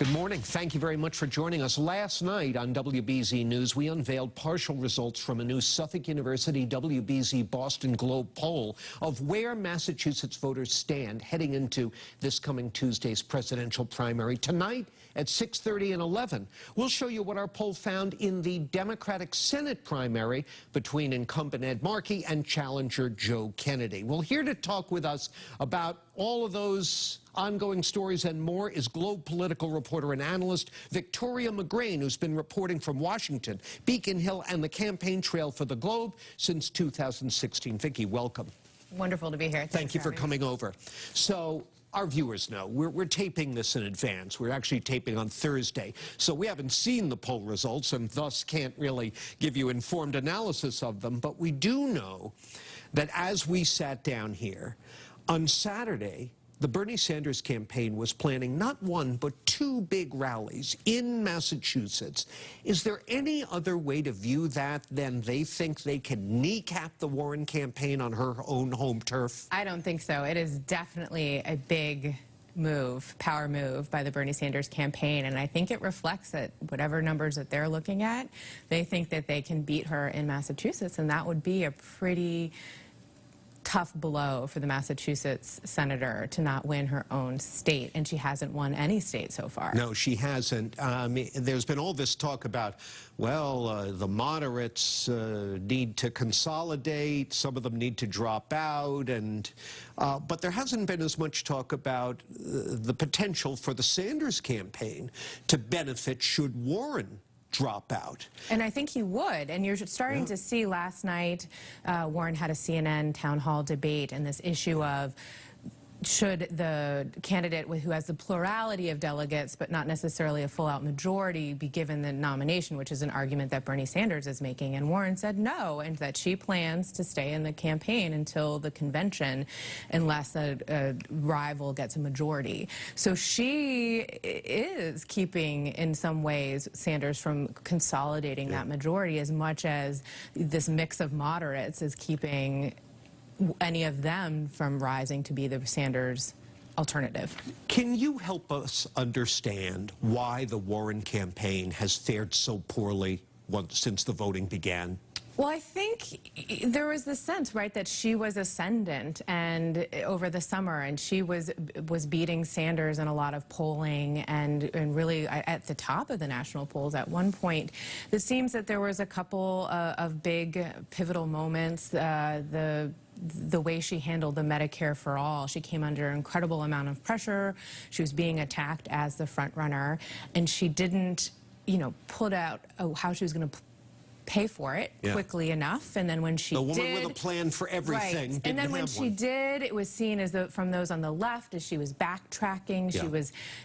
Good morning. Thank you very much for joining us. Last night on WBZ News, we unveiled partial results from a new Suffolk University WBZ Boston Globe poll of where Massachusetts voters stand heading into this coming Tuesday's presidential primary. Tonight at 6:30 and 11, we'll show you what our poll found in the Democratic Senate primary between incumbent Ed Markey and challenger Joe Kennedy. Well, here to talk with us about all of those ongoing stories and more is Globe political reporter and analyst Victoria McGrane, who's been reporting from Washington, Beacon Hill, and the campaign trail for the Globe since 2016. Vicki, welcome. Wonderful to be here. Thank you for coming over. So our viewers know we're taping this in advance. We're actually taping on Thursday. So we haven't seen the poll results and thus can't really give you informed analysis of them. But we do know that as we sat down here on Saturday, the Bernie Sanders campaign was planning not one, but two big rallies in Massachusetts. Is there any other way to view that than they think they can kneecap the Warren campaign on her own home turf? I don't think so. It is definitely a big move, power move by the Bernie Sanders campaign, and I think it reflects that whatever numbers that they're looking at, they think that they can beat her in Massachusetts, and that would be a pretty tough blow for the Massachusetts senator to not win her own state, and she hasn't won any state so far. No, she hasn't. There's been all this talk about, well, the moderates need to consolidate, some of them need to drop out, and but there hasn't been as much talk about the potential for the Sanders campaign to benefit should Warren drop out. And I think he would. And you're starting to see last night, Warren had a CNN town hall debate, and this issue of should the candidate who has the plurality of delegates but not necessarily a full-out majority be given the nomination, which is an argument that Bernie Sanders is making. And Warren said no, and that she plans to stay in the campaign until the convention unless a rival gets a majority. So she is keeping, in some ways, Sanders from consolidating that majority as much as this mix of moderates is keeping any of them from rising to be the Sanders alternative. Can you help us understand why the Warren campaign has fared so poorly since the voting began? Well, I think there was this sense, right, that she was ascendant and over the summer, and she was beating Sanders in a lot of polling and really at the top of the national polls at one point. It seems that there was a couple of big pivotal moments. The way she handled the Medicare for All, she came under an incredible amount of pressure. She was being attacked as the front runner, and she didn't, put out how she was going to pay for it quickly enough, and then when she did, the woman with a plan for everything, and then when she did, it was seen as from those on the left as she was backtracking.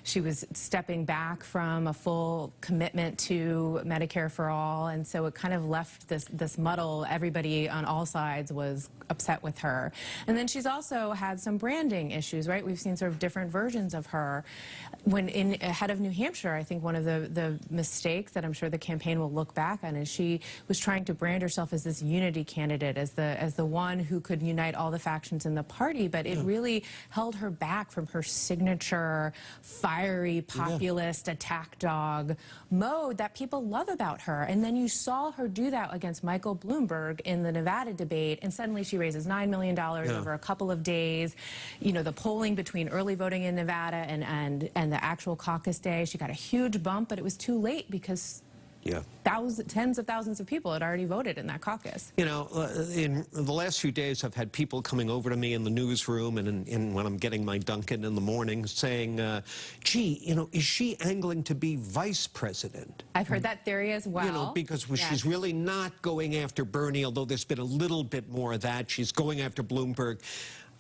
She was stepping back from a full commitment to Medicare for All, and so it kind of left this muddle. Everybody on all sides was upset with her, and then she's also had some branding issues. Right, we've seen sort of different versions of her. When ahead of New Hampshire, I think one of the mistakes that I'm sure the campaign will look back on is she was trying to brand herself as this unity candidate, as the one who could unite all the factions in the party, but it really held her back from her signature fiery populist attack dog mode that people love about her. And then you saw her do that against Michael Bloomberg in the Nevada debate, and suddenly she raises $9 million over a couple of days. The polling between early voting in Nevada and the actual caucus day, she got a huge bump, but it was too late because tens of thousands of people had already voted in that caucus. In the last few days, I've had people coming over to me in the newsroom and when I'm getting my Dunkin' in the morning saying, gee, is she angling to be vice president? I've heard that theory as well. Because she's really not going after Bernie, although there's been a little bit more of that. She's going after Bloomberg.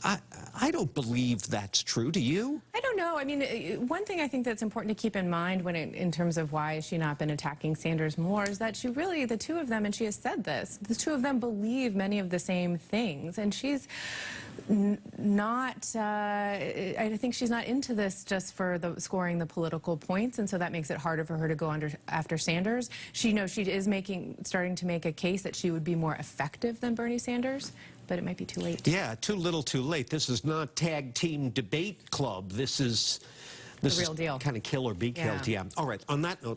I don't believe that's true. Do you? I don't know. I mean, one thing I think that's important to keep in mind in terms of why has she not been attacking Sanders more is that she really, the two of them, and she has said this, the two of them believe many of the same things. And she's not, I think she's not into this just for scoring the political points, and so that makes it harder for her to go after Sanders. She knows she is starting to make a case that she would be more effective than Bernie Sanders. but it might be too late. Yeah, too little too late. This is not tag team debate club. This is the real deal. Kind of kill or be killed, yeah. All right, on that note,